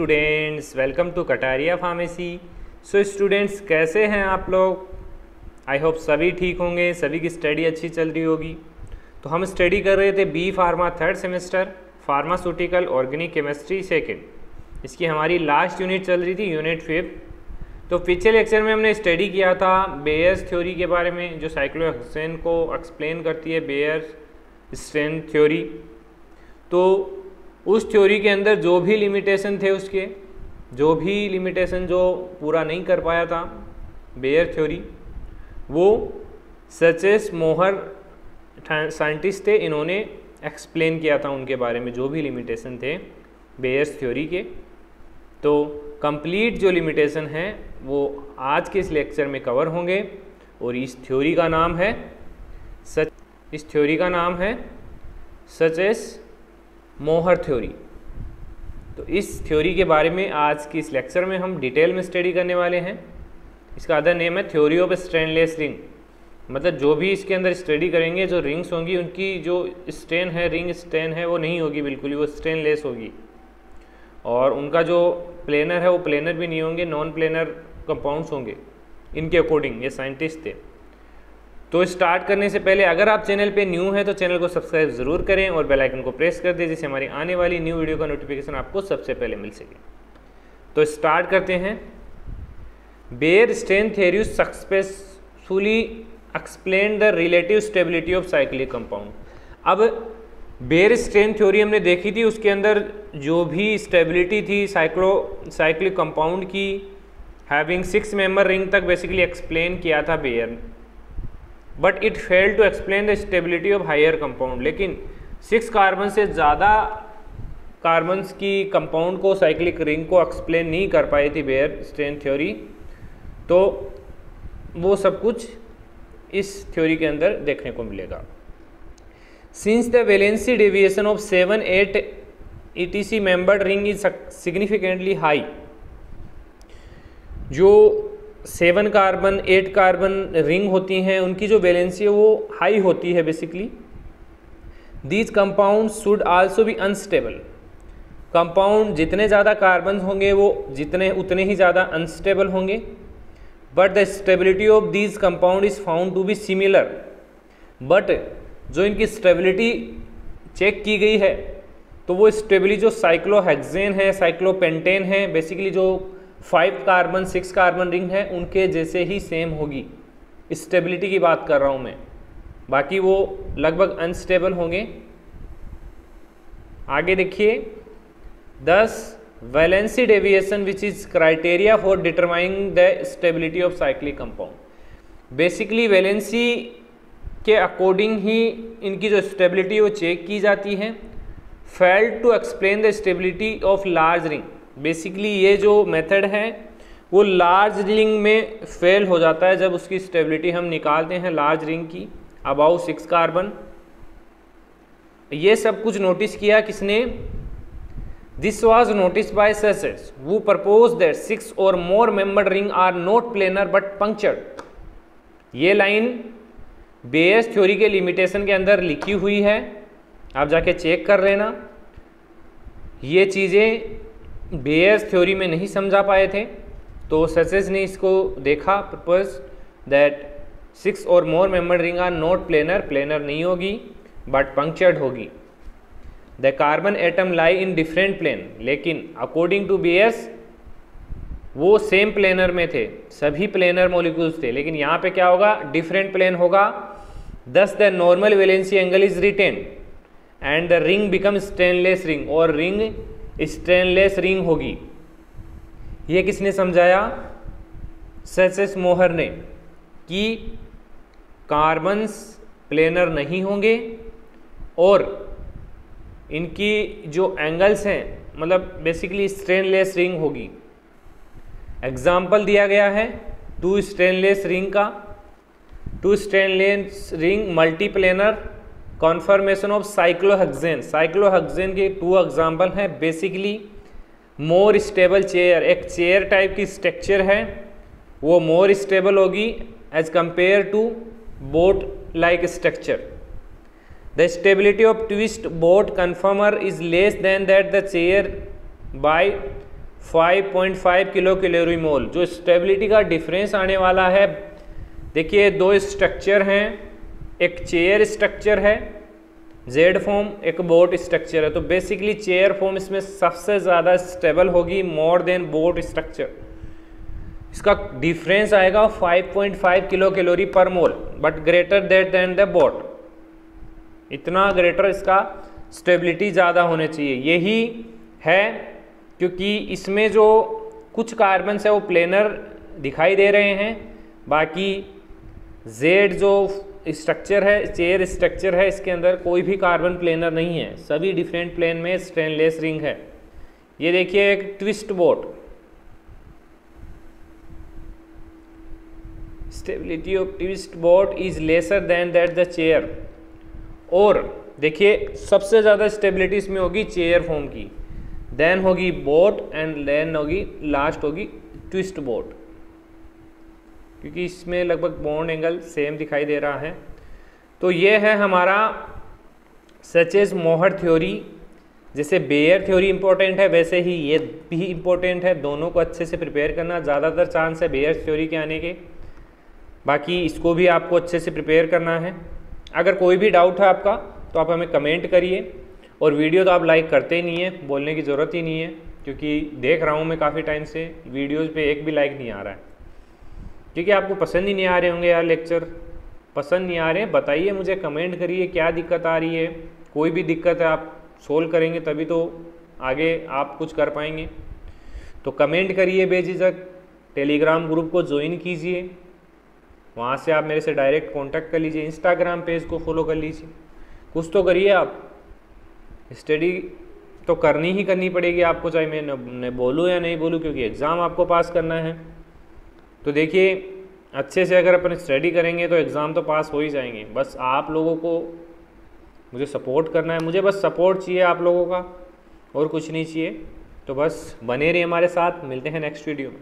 Students, welcome to Kataria pharmacy. So students, कैसे हैं आप लोग? आई होप सभी ठीक होंगे, सभी की स्टडी अच्छी चल रही होगी। तो हम स्टडी कर रहे थे B pharma third semester, pharmaceutical organic chemistry second. इसकी हमारी लास्ट यूनिट चल रही थी, यूनिट 5। तो पिछले लेक्चर में हमने स्टडी किया था बेयर्स थ्योरी के बारे में, जो साइक्लोहेक्सेन को एक्सप्लेन करती है, बेयर्स स्ट्रेन थ्योरी। तो उस थ्योरी के अंदर जो भी लिमिटेशन थे, उसके जो भी लिमिटेशन जो पूरा नहीं कर पाया था बेयर थ्योरी, वो सचेस मोहर साइंटिस्ट थे, इन्होंने एक्सप्लेन किया था उनके बारे में जो भी लिमिटेशन थे बेयर्स थ्योरी के। तो कंप्लीट जो लिमिटेशन हैं वो आज के इस लेक्चर में कवर होंगे। और इस थ्योरी का नाम है सचेस मोहर थ्योरी। तो इस थ्योरी के बारे में आज की इस लेक्चर में हम डिटेल में स्टडी करने वाले हैं। इसका अदर नेम है थ्योरी ऑफ स्ट्रेनलेस रिंग। मतलब जो भी इसके अंदर स्टडी करेंगे, जो रिंग्स होंगी उनकी जो स्ट्रेन है, रिंग स्ट्रेन है, वो नहीं होगी बिल्कुल ही, वो स्ट्रेनलेस होगी। और उनका जो प्लेनर है वो प्लेनर भी नहीं होंगे, नॉन प्लेनर कंपाउंड्स होंगे इनके अकॉर्डिंग, ये साइंटिस्ट थे। तो स्टार्ट करने से पहले अगर आप चैनल पे न्यू हैं तो चैनल को सब्सक्राइब ज़रूर करें और बेल आइकन को प्रेस कर दें, जिससे हमारी आने वाली न्यू वीडियो का नोटिफिकेशन आपको सबसे पहले मिल सके। तो स्टार्ट करते हैं। Baeyer strain theory successfully explain the relative stability of cyclic compound. अब बेयर स्ट्रेन थ्योरी हमने देखी थी, उसके अंदर जो भी स्टेबिलिटी थी साइक्लिक कंपाउंड की, हैविंग 6 मेंबर रिंग तक बेसिकली एक्सप्लेन किया था Baeyer. But it failed to explain the stability of higher compound. लेकिन 6 कार्बन से ज़्यादा कार्बन्स की कंपाउंड को, साइक्लिक रिंग को एक्सप्लेन नहीं कर पाई थी बेयर स्ट्रेन थ्योरी। तो वो सब कुछ इस थ्योरी के अंदर देखने को मिलेगा। Since the valency deviation of 7-8 ETC membered ring is significantly high, जो 7 कार्बन 8 कार्बन रिंग होती हैं उनकी जो वैलेंसी है वो हाई होती है basically. These compound should also be unstable. Compound जितने ज़्यादा कार्बन होंगे वो उतने ही ज़्यादा अनस्टेबल होंगे। But the stability of these compound is found to be similar. But जो इनकी स्टेबिलिटी चेक की गई है तो वो स्टेबिलिटी जो साइक्लोहेक्सेन है, साइक्लोपेंटेन है, बेसिकली जो 5 कार्बन 6 कार्बन रिंग है उनके जैसे ही सेम होगी। स्टेबिलिटी की बात कर रहा हूँ मैं, बाकी वो लगभग अनस्टेबल होंगे। आगे देखिए, thus valency deviation which is criteria for determining the stability of cyclic compound. Basically valency के अकॉर्डिंग ही इनकी जो स्टेबिलिटी वो चेक की जाती है। Failed to explain the stability of large ring. Basically ये जो मेथड है वो लार्ज रिंग में फेल हो जाता है जब उसकी स्टेबिलिटी हम निकालते हैं लार्ज रिंग की, अबाउ 6 कार्बन। ये सब कुछ नोटिस किया किसने? This was notice by Sachse who propose that 6 और more membered ring are not planar but punctured. ये लाइन बेयर्स थ्योरी के लिमिटेशन के अंदर लिखी हुई है, आप जाके चेक कर लेना। ये चीज़ें बेयर्स थ्योरी में नहीं समझा पाए थे, तो सचेस ने इसको देखा, प्रपोज दैट 6 और more member ring are not planar, planar नहीं होगी बट पंक्चर्ड होगी। The carbon atom lie in different plane. लेकिन अकॉर्डिंग टू बेयर्स वो सेम प्लेनर में थे, सभी प्लेनर मॉलिक्यूल्स थे, लेकिन यहाँ पे क्या होगा? डिफरेंट प्लेन होगा। Thus the normal valency angle is retain and the ring become stainless ring, और रिंग स्टेनलेस रिंग होगी। ये किसने समझाया? सचेस मोहर ने, कि कार्बन्स प्लेनर नहीं होंगे और इनकी जो एंगल्स हैं मतलब बेसिकली स्टेनलेस रिंग होगी। एग्जाम्पल दिया गया है 2 स्टेनलेस रिंग का। 2 stainless ring multiplanar conformation of cyclohexane. Cyclohexane के 2 एग्जाम्पल हैं। बेसिकली मोर स्टेबल चेयर, एक चेयर टाइप की स्ट्रक्चर है, वो मोर स्टेबल होगी as compare to boat like structure. The stability of twist boat conformer is less than that the chair by 5.5 kilo calorie mole. जो stability का difference आने वाला है, देखिए दो स्ट्रक्चर हैं, एक चेयर स्ट्रक्चर है जेड फॉर्म, एक बोट स्ट्रक्चर है। तो बेसिकली चेयर फॉर्म इसमें सबसे ज़्यादा स्टेबल होगी मोर देन बोट स्ट्रक्चर। इसका डिफरेंस आएगा 5.5 kilo calorie per mole, but greater than the boat. इतना ग्रेटर इसका स्टेबिलिटी ज़्यादा होने चाहिए। यही है क्योंकि इसमें जो कुछ कार्बन है वो प्लेनर दिखाई दे रहे हैं, बाकी जेड जो स्ट्रक्चर है, चेयर स्ट्रक्चर है, इसके अंदर कोई भी कार्बन प्लेनर नहीं है, सभी डिफरेंट प्लेन में स्टेनलेस रिंग है। ये देखिए एक twist boat, stability of twist boat is lesser than that the chair. और देखिए सबसे ज़्यादा स्टेबिलिटी इसमें होगी चेयर फॉर्म की, देन होगी बोट एंड देन होगी लास्ट होगी ट्विस्ट बोट, क्योंकि इसमें लगभग बॉन्ड एंगल सेम दिखाई दे रहा है। तो ये है हमारा सच एज मोहर थ्योरी। जैसे बेयर थ्योरी इंपॉर्टेंट है वैसे ही ये भी इंपॉर्टेंट है। दोनों को अच्छे से प्रिपेयर करना, ज़्यादातर चांस है बेयर थ्योरी के आने के, बाकी इसको भी आपको अच्छे से प्रिपेयर करना है। अगर कोई भी डाउट है आपका तो आप हमें कमेंट करिए, और वीडियो तो आप लाइक करते ही नहीं है, बोलने की ज़रूरत ही नहीं है, क्योंकि देख रहा हूँ मैं काफ़ी टाइम से वीडियोज़ पे एक भी लाइक नहीं आ रहा है, क्योंकि आपको पसंद ही नहीं आ रहे होंगे यार, लेक्चर पसंद नहीं आ रहे। बताइए मुझे, कमेंट करिए क्या दिक्कत आ रही है। कोई भी दिक्कत है आप सोल्व करेंगे तभी तो आगे आप कुछ कर पाएंगे। तो कमेंट करिए बेझिझक, टेलीग्राम ग्रुप को ज्वाइन कीजिए, वहाँ से आप मेरे से डायरेक्ट कांटेक्ट कर लीजिए, इंस्टाग्राम पेज को फॉलो कर लीजिए। कुछ तो करिए आप, स्टडी तो करनी ही करनी पड़ेगी आपको, चाहे मैं बोलूँ या नहीं बोलूँ, क्योंकि एग्ज़ाम आपको पास करना है। तो देखिए अच्छे से अगर अपन स्टडी करेंगे तो एग्ज़ाम तो पास हो ही जाएंगे। बस आप लोगों को मुझे सपोर्ट करना है, मुझे बस सपोर्ट चाहिए आप लोगों का, और कुछ नहीं चाहिए। तो बस बने रहिए हमारे साथ, मिलते हैं नेक्स्ट वीडियो में।